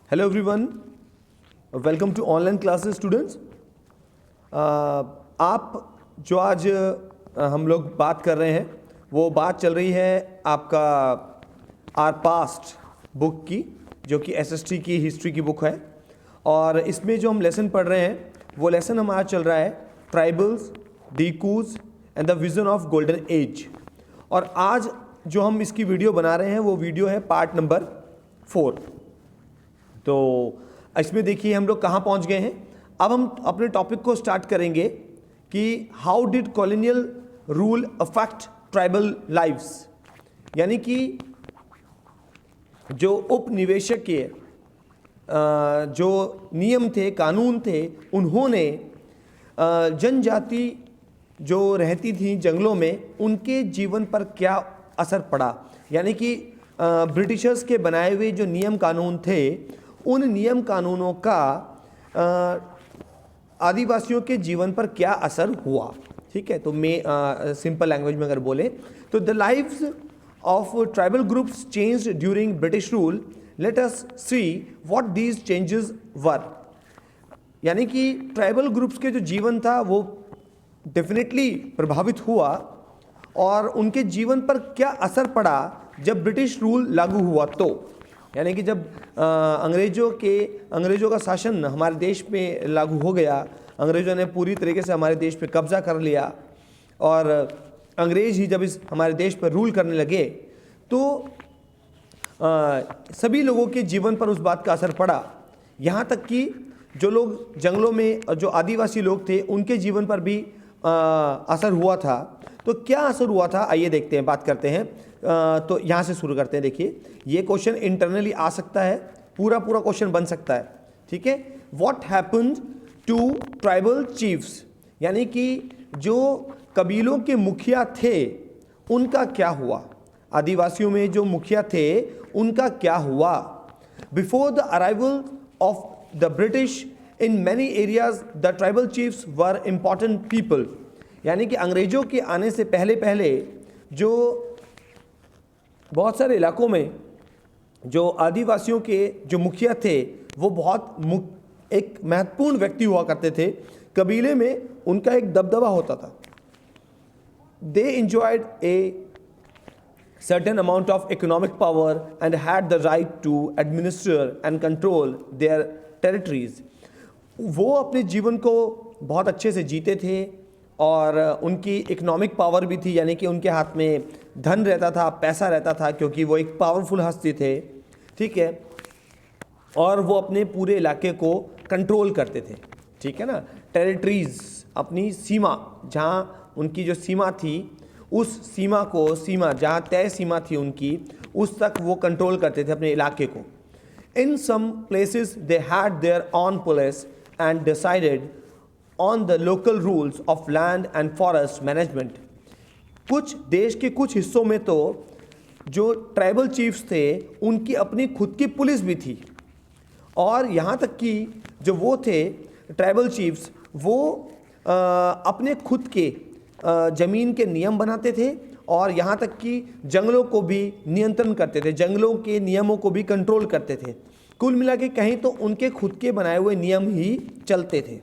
Hello everyone, welcome to online classes students. आप जो आज हम लोग बात कर रहे हैं वो बात चल रही है आपका आर पास्ट बुक की, जो कि एसएसटी की हिस्ट्री की बुक है। और इसमें जो हम लेसन पढ़ रहे हैं वो लेसन हमारा चल रहा है tribals, Dikus and the vision of golden age. और आज जो हम इसकी वीडियो बना रहे हैं वो वीडियो है पार्ट नंबर 4। तो इसमें देखिए हम लोग कहाँ पहुँच गए हैं। अब हम अपने टॉपिक को स्टार्ट करेंगे कि how did colonial rule affect tribal lives, यानी कि जो उपनिवेशक के जो नियम थे, कानून थे, उन्होंने जनजाति जो रहती थी जंगलों में उनके जीवन पर क्या असर पड़ा। यानी कि ब्रिटिशर्स के बनाए हुए जो नियम कानून थे उन नियम कानूनों का आदिवासियों के जीवन पर क्या असर हुआ। ठीक है, तो मैं सिंपल लैंग्वेज में अगर बोले तो the lives of tribal groups changed during British rule. Let us see what these changes were. यानी कि ट्राइबल ग्रुप्स के जो जीवन था वो डेफिनेटली प्रभावित हुआ और उनके जीवन पर क्या असर पड़ा जब ब्रिटिश रूल लागू हुआ। तो यानी कि जब अंग्रेज़ों का शासन हमारे देश में लागू हो गया, अंग्रेज़ों ने पूरी तरीके से हमारे देश पे कब्ज़ा कर लिया और अंग्रेज़ ही जब इस हमारे देश पर रूल करने लगे तो सभी लोगों के जीवन पर उस बात का असर पड़ा। यहाँ तक कि जो लोग जंगलों में जो आदिवासी लोग थे उनके जीवन पर भी असर हुआ था। तो क्या असर हुआ था, आइए देखते हैं, बात करते हैं। तो यहाँ से शुरू करते हैं। देखिए, ये क्वेश्चन इंटरनली आ सकता है, पूरा क्वेश्चन बन सकता है। ठीक है, what happened to tribal chiefs, यानी कि जो कबीलों के मुखिया थे उनका क्या हुआ, आदिवासियों में जो मुखिया थे उनका क्या हुआ। Before the arrival of the British in many areas the tribal chiefs were important people. यानी कि अंग्रेजों के आने से पहले जो बहुत सारे इलाकों में जो आदिवासियों के जो मुखिया थे वो बहुत एक महत्वपूर्ण व्यक्ति हुआ करते थे। कबीले में उनका एक दबदबा होता था। दे enjoyed a certain amount of economic power and had the right to administer and control their territories। वो अपने जीवन को बहुत अच्छे से जीते थे और उनकी इकोनॉमिक पावर भी थी, यानी कि उनके हाथ में धन रहता था, पैसा रहता था, क्योंकि वो एक पावरफुल हस्ती थे। ठीक है, और वो अपने पूरे इलाके को कंट्रोल करते थे। ठीक है ना, टेरिटरीज, अपनी सीमा, जहाँ उनकी जो सीमा थी उस सीमा को, जहाँ तय सीमा थी उनकी, उस तक वो कंट्रोल करते थे अपने इलाके को। In some places they had their own police and decided on the local rules of land and forest management। कुछ देश के कुछ हिस्सों में तो जो ट्राइबल चीफ्स थे उनकी अपनी खुद की पुलिस भी थी, और यहाँ तक कि जो वो थे ट्राइबल चीफ्स वो अपने खुद के ज़मीन के नियम बनाते थे और यहाँ तक कि जंगलों को भी नियंत्रण करते थे, जंगलों के नियमों को भी कंट्रोल करते थे। कुल मिला के कहीं तो उनके खुद के बनाए हुए नियम ही चलते थे।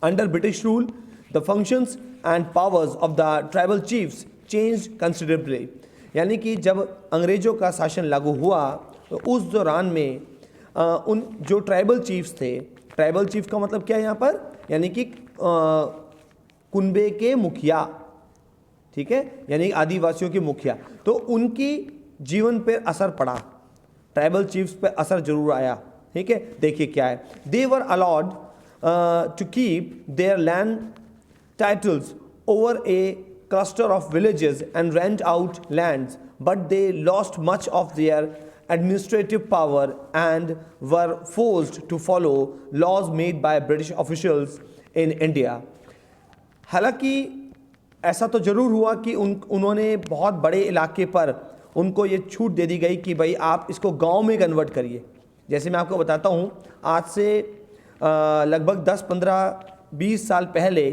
Under British rule, the functions and powers of the tribal chiefs changed considerably। यानी कि जब अंग्रेज़ों का शासन लागू हुआ तो उस दौरान में उन जो ट्राइबल चीफ्स थे, ट्राइबल चीफ का मतलब क्या है यहाँ पर, यानी कि कुनबे के मुखिया। ठीक है, यानी आदिवासियों के मुखिया, तो उनकी जीवन पर असर पड़ा, ट्राइबल चीफ्स पर असर जरूर आया। ठीक है, देखिए क्या है। They were allowed to keep their land titles over a cluster of villages and rent out lands, but they lost much of their administrative power and were forced to follow laws made by British officials in India। हालांकि ऐसा तो ज़रूर हुआ कि उन्होंने बहुत बड़े इलाके पर उनको ये छूट दे दी गई कि भाई आप इसको गांव में कन्वर्ट करिए। जैसे मैं आपको बताता हूँ, आज से लगभग 10, 15, 20 साल पहले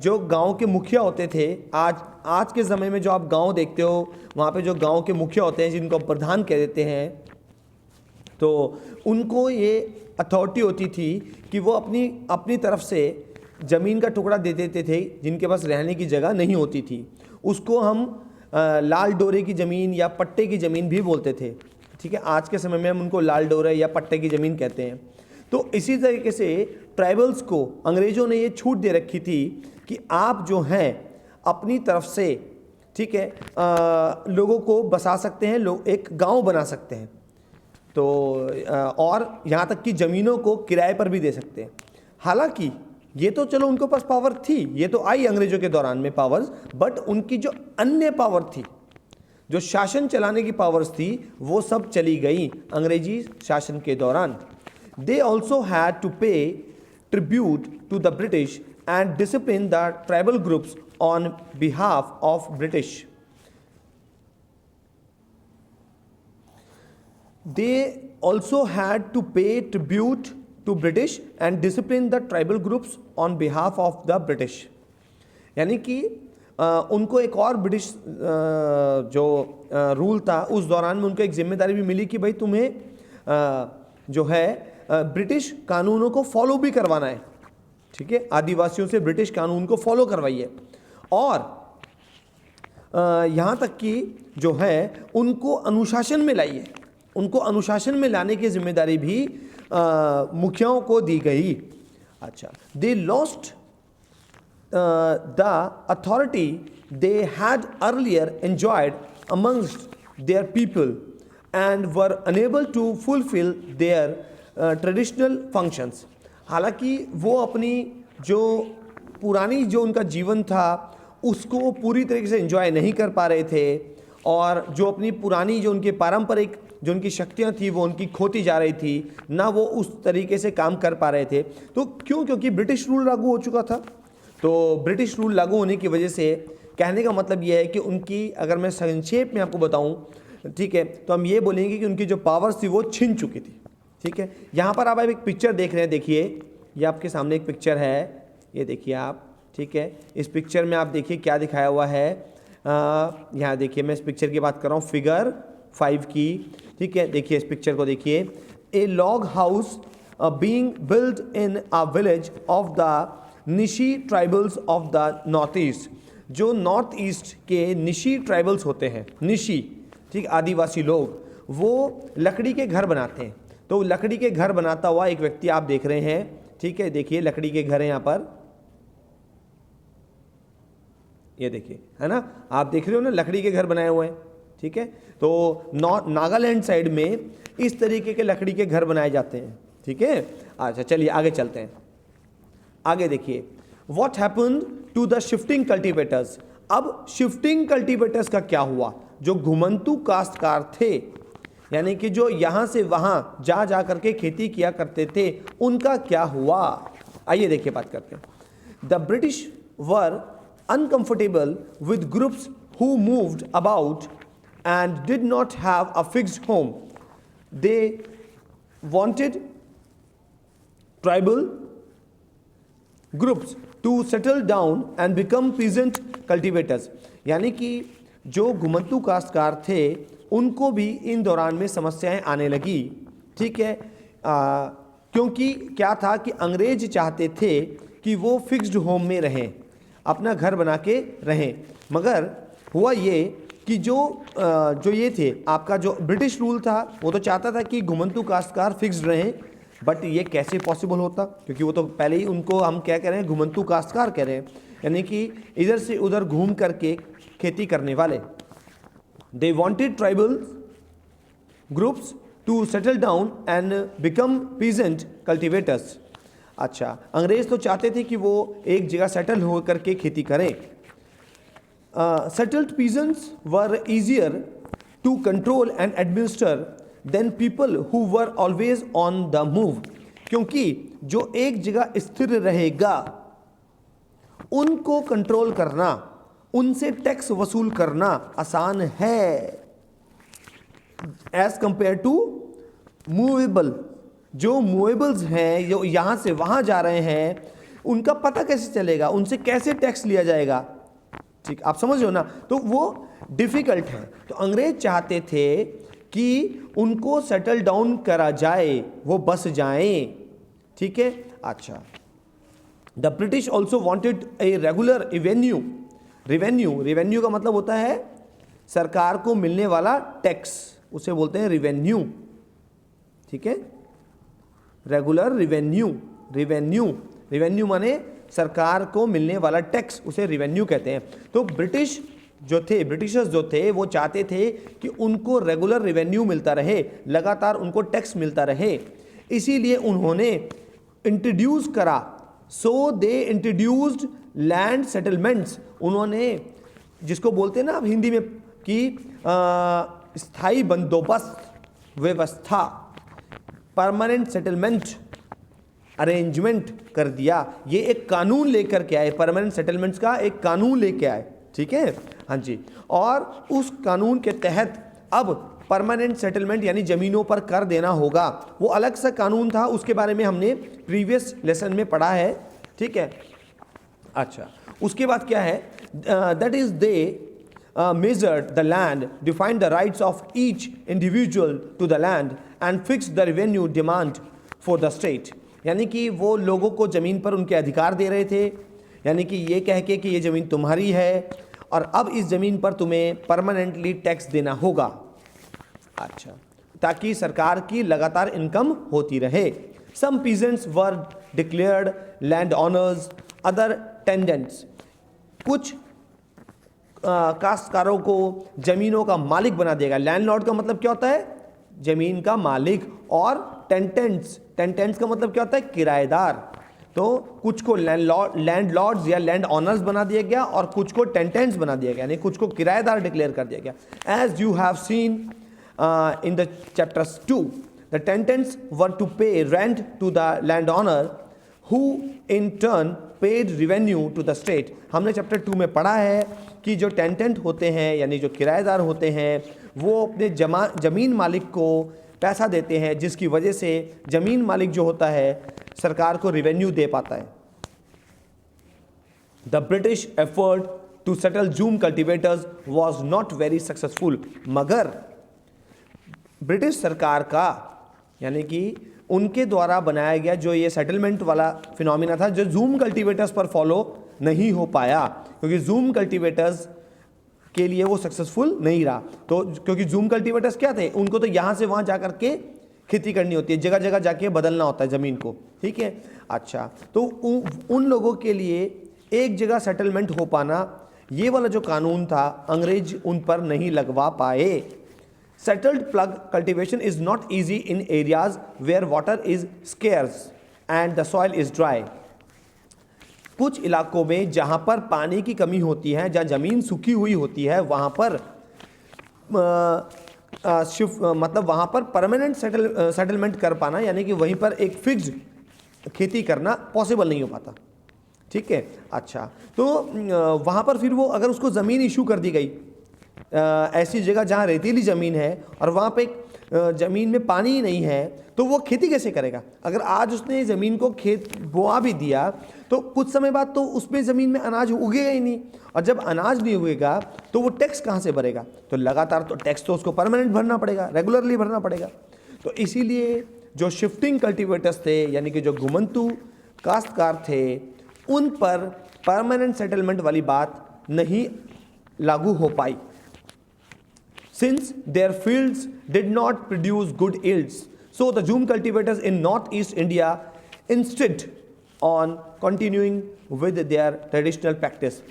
जो गांव के मुखिया होते थे, आज के समय में जो आप गांव देखते हो वहाँ पे जो गांव के मुखिया होते हैं जिनको प्रधान कह देते हैं, तो उनको ये अथॉरिटी होती थी कि वो अपनी अपनी तरफ से ज़मीन का टुकड़ा दे देते थे जिनके पास रहने की जगह नहीं होती थी। उसको हम लाल डोरे की ज़मीन या पट्टे की ज़मीन भी बोलते थे। ठीक है, आज के समय में हम उनको लाल डोरे या पट्टे की ज़मीन कहते हैं। तो इसी तरीके से ट्राइबल्स को अंग्रेज़ों ने ये छूट दे रखी थी कि आप जो हैं अपनी तरफ से, ठीक है, लोगों को बसा सकते हैं, लोग एक गांव बना सकते हैं। तो और यहाँ तक कि ज़मीनों को किराए पर भी दे सकते हैं। हालांकि ये तो चलो उनके पास पावर थी, ये तो आई अंग्रेज़ों के दौरान में पावर्स, बट उनकी जो अन्य पावर थी, जो शासन चलाने की पावर्स थी, वो सब चली गई अंग्रेजी शासन के दौरान। They also had to pay tribute to the British and discipline the tribal groups on behalf of British. They also had to pay tribute to British and discipline the tribal groups on behalf of the British। यानी कि उनको एक और British जो rule था उस दौरान में उनको एक जिम्मेदारी भी मिली कि भाई तुम्हें जो है ब्रिटिश कानूनों को फॉलो भी करवाना है। ठीक है, आदिवासियों से ब्रिटिश कानून को फॉलो करवाइए, और यहाँ तक कि जो है उनको अनुशासन में लाइए। उनको अनुशासन में लाने की जिम्मेदारी भी मुखियाओं को दी गई। अच्छा, they lost the authority they had earlier enjoyed amongst their people and were unable to fulfil their traditional functions. हालांकि वो अपनी जो पुरानी जो उनका जीवन था उसको पूरी तरीके से एंजॉय नहीं कर पा रहे थे, और जो अपनी पुरानी जो उनके पारंपरिक जो उनकी शक्तियाँ थी वो उनकी खोती जा रही थी, ना वो उस तरीके से काम कर पा रहे थे। तो क्यों? क्योंकि ब्रिटिश रूल लागू हो चुका था। तो ब्रिटिश रूल लागू होने की वजह से कहने का मतलब ये है कि उनकी, अगर मैं संक्षेप में आपको बताऊं, ठीक है, तो हम ये बोलेंगे कि उनकी जो पावर्स थी वो छिन चुकी थी। ठीक है, यहाँ पर आप एक पिक्चर देख रहे हैं, देखिए ये आपके सामने एक पिक्चर है, ये देखिए आप। ठीक है, इस पिक्चर में आप देखिए क्या दिखाया हुआ है। यहाँ देखिए, मैं इस पिक्चर की बात कर रहा हूँ, फिगर 5 की। ठीक है, देखिए इस पिक्चर को देखिए। A log house being build in a village of the Nishi tribals of the north east. जो नॉर्थ ईस्ट के निशी ट्राइबल्स होते हैं, निशी, ठीक, आदिवासी लोग, वो लकड़ी के घर बनाते हैं। तो लकड़ी के घर बनाता हुआ एक व्यक्ति आप देख रहे हैं। ठीक है, देखिए लकड़ी के घर हैं यहाँ पर, ये देखिए, है ना, आप देख रहे हो ना, लकड़ी के घर बनाए हुए हैं। ठीक है, तो नागालैंड साइड में इस तरीके के लकड़ी के घर बनाए जाते हैं। ठीक है, अच्छा चलिए आगे चलते हैं। आगे देखिए, what happened to the shifting cultivators. अब शिफ्टिंग कल्टीवेटर्स का क्या हुआ? जो घुमंतू काश्तकार थे, यानी कि जो यहाँ से वहाँ जा करके खेती किया करते थे, उनका क्या हुआ? आइए देखिए, बात करते हैं। The British were uncomfortable with groups who moved about and did not have a fixed home. They wanted tribal groups to settle down and become peasant cultivators। यानी कि जो घुमंतू काश्तकार थे उनको भी इन दौरान में समस्याएं आने लगी। ठीक है, क्योंकि क्या था कि अंग्रेज चाहते थे कि वो फिक्स्ड होम में रहें, अपना घर बना के रहें, मगर हुआ ये कि जो ये थे, आपका जो ब्रिटिश रूल था वो तो चाहता था कि घुमंतू काश्तकार फिक्स्ड रहें, बट ये कैसे पॉसिबल होता? क्योंकि वो तो पहले ही उनको हम क्या कह रहे हैं, घुमंतू काश्तकार कह रहे हैं, यानी कि इधर से उधर घूम करके खेती करने वाले। They wanted tribal groups to settle down and become peasant cultivators. अच्छा, अंग्रेज तो चाहते थे कि वो एक जगह सेटल हो करके खेती करें। Settled peasants were easier to control and administer than people who were always on the move. क्योंकि जो एक जगह स्थिर रहेगा उनको कंट्रोल करना, उनसे टैक्स वसूल करना आसान है एज कंपेयर टू मूवेबल। जो मूवेबल्स हैं, जो यहाँ से वहाँ जा रहे हैं, उनका पता कैसे चलेगा, उनसे कैसे टैक्स लिया जाएगा? ठीक, आप समझ रहे हो ना, तो वो डिफ़िकल्ट है। तो अंग्रेज चाहते थे कि उनको सेटल डाउन करा जाए, वो बस जाएं, ठीक है। अच्छा, the British also wanted a regular revenue का मतलब होता है सरकार को मिलने वाला टैक्स, उसे बोलते हैं रिवेन्यू, ठीक है। रेगुलर रिवेन्यू माने सरकार को मिलने वाला टैक्स, उसे रिवेन्यू कहते हैं। तो ब्रिटिशर्स जो थे वो चाहते थे कि उनको रेगुलर रिवेन्यू मिलता रहे, लगातार उनको टैक्स मिलता रहे, इसीलिए उन्होंने इंट्रोड्यूस करा, सो दे इंट्रोड्यूस्ड लैंड सेटलमेंट्स। उन्होंने, जिसको बोलते हैं ना अब हिंदी में कि स्थायी बंदोबस्त व्यवस्था, परमानेंट सेटलमेंट अरेंजमेंट कर दिया। ये एक कानून लेकर के आए, परमानेंट सेटलमेंट्स का एक कानून लेके आए, ठीक है, हाँ जी। और उस कानून के तहत अब परमानेंट सेटलमेंट यानी ज़मीनों पर कर देना होगा, वो अलग सा कानून था, उसके बारे में हमने प्रीवियस लेसन में पढ़ा है, ठीक है। अच्छा, उसके बाद क्या है, that is they measured the land, defined the rights of each individual to the land and fixed the revenue demand for the state। यानी कि वो लोगों को ज़मीन पर उनके अधिकार दे रहे थे, यानी कि ये कह के कि ये ज़मीन तुम्हारी है और अब इस ज़मीन पर तुम्हें परमानेंटली टैक्स देना होगा। अच्छा, ताकि सरकार की लगातार इनकम होती रहे। Some peasants were declared land owners, other tenants. कुछ काश्तकारों को ज़मीनों का मालिक बना देगा। लैंडलॉर्ड का मतलब क्या होता है, ज़मीन का मालिक, और टेंटेंट्स का मतलब क्या होता है, किराएदार। तो कुछ को लैंडलॉर्ड्स या लैंड ऑनर्स बना दिया गया और कुछ को टेंटेंट्स बना दिया गया, यानी कुछ को किराएदार डिक्लेयर कर दिया गया। As you have seen in the chapters 2, the tenants were to pay rent to the land owner who in turn paid revenue to the state। हमने चैप्टर 2 में पढ़ा है कि जो टेंटेंट होते हैं यानी जो किराएदार होते हैं वो अपने ज़मीन मालिक को पैसा देते हैं, जिसकी वजह से ज़मीन मालिक जो होता है सरकार को रिवेन्यू दे पाता है। The British effort to settle jhum cultivators was not very successful. मगर ब्रिटिश सरकार का यानी कि उनके द्वारा बनाया गया जो ये सेटलमेंट वाला फिनोमिना था, जो जूम कल्टीवेटर्स पर फॉलो नहीं हो पाया, क्योंकि जूम कल्टीवेटर्स के लिए वो सक्सेसफुल नहीं रहा। तो क्योंकि जूम कल्टीवेटर्स क्या थे, उनको तो यहाँ से वहाँ जा कर के खेती करनी होती है, जगह जगह जाके बदलना होता है ज़मीन को, ठीक है। अच्छा, तो उन लोगों के लिए एक जगह सेटलमेंट हो पाना, ये वाला जो कानून था अंग्रेज उन पर नहीं लगवा पाए। Settled plug cultivation is not easy in areas where water is scarce and the soil is dry। कुछ इलाकों में जहाँ पर पानी की कमी होती है, जहाँ ज़मीन सूखी हुई होती है, वहाँ पर मतलब वहाँ पर परमानेंट सेटलमेंट कर पाना, यानी कि वहीं पर एक फिक्स्ड खेती करना पॉसिबल नहीं हो पाता, ठीक है। अच्छा, तो वहाँ पर फिर वो अगर उसको ज़मीन इशू कर दी गई, ऐसी जगह जहाँ रेतीली ज़मीन है और वहाँ पे ज़मीन में पानी ही नहीं है, तो वो खेती कैसे करेगा। अगर आज उसने ज़मीन को खेत बोआ भी दिया तो कुछ समय बाद तो उसमें ज़मीन में अनाज उगेगा ही नहीं, और जब अनाज नहीं उगेगा तो वो टैक्स कहाँ से भरेगा। तो लगातार तो टैक्स तो उसको परमानेंट भरना पड़ेगा, रेगुलरली भरना पड़ेगा। तो इसीलिए जो शिफ्टिंग कल्टीवेटर्स थे यानी कि जो घुमंतू काश्तकार थे, उन पर परमानेंट सेटलमेंट वाली बात नहीं लागू हो पाई। Since their fields did not produce good yields, so the Jhum cultivators in northeast India insisted on continuing with their traditional practice।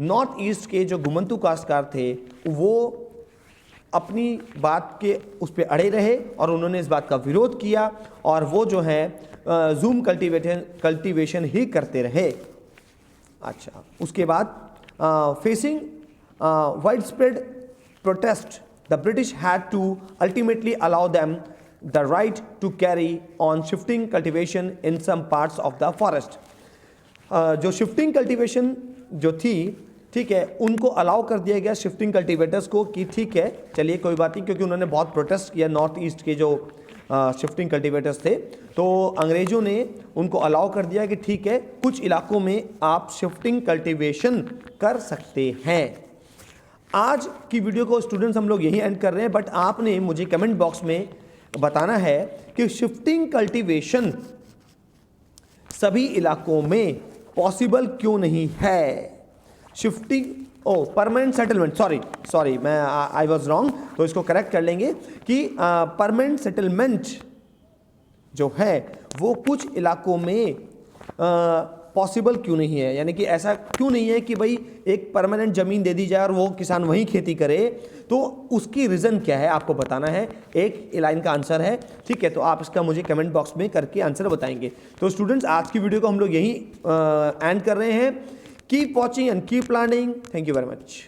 North east के जो घुमंतू काश्तकार थे वो अपनी बात के उस पर अड़े रहे और उन्होंने इस बात का विरोध किया, और वो जो है जूम कल्टीवेशन ही करते रहे। अच्छा, उसके बाद facing wide spread protest, the British had to ultimately allow them the right to carry on shifting cultivation in some parts of the forest। जो शिफ्टिंग कल्टीवेशन जो थी, ठीक है, उनको अलाउ कर दिया गया शिफ्टिंग कल्टीवेटर्स को कि ठीक है चलिए कोई बात नहीं, क्योंकि उन्होंने बहुत प्रोटेस्ट किया नॉर्थ ईस्ट के जो शिफ्टिंग कल्टीवेटर्स थे, तो अंग्रेज़ों ने उनको अलाउ कर दिया कि ठीक है कुछ इलाकों में आप शिफ्टिंग कल्टीवेशन कर सकते हैं। आज की वीडियो को स्टूडेंट्स हम लोग यही एंड कर रहे हैं, बट आपने मुझे कमेंट बॉक्स में बताना है कि शिफ्टिंग कल्टीवेशन सभी इलाकों में पॉसिबल क्यों नहीं है। शिफ्टिंग परमानेंट सेटलमेंट, सॉरी मैं आई वाज रॉन्ग, तो इसको करेक्ट कर लेंगे कि परमानेंट सेटलमेंट जो है वो कुछ इलाकों में पॉसिबल क्यों नहीं है, यानी कि ऐसा क्यों नहीं है कि भाई एक परमानेंट ज़मीन दे दी जाए और वो किसान वहीं खेती करे, तो उसकी रीज़न क्या है आपको बताना है। एक लाइन का आंसर है, ठीक है, तो आप इसका मुझे कमेंट बॉक्स में करके आंसर बताएंगे। तो स्टूडेंट्स आज की वीडियो को हम लोग यहीं एंड कर रहे हैं। Keep watching and keep learning. Thank you very much.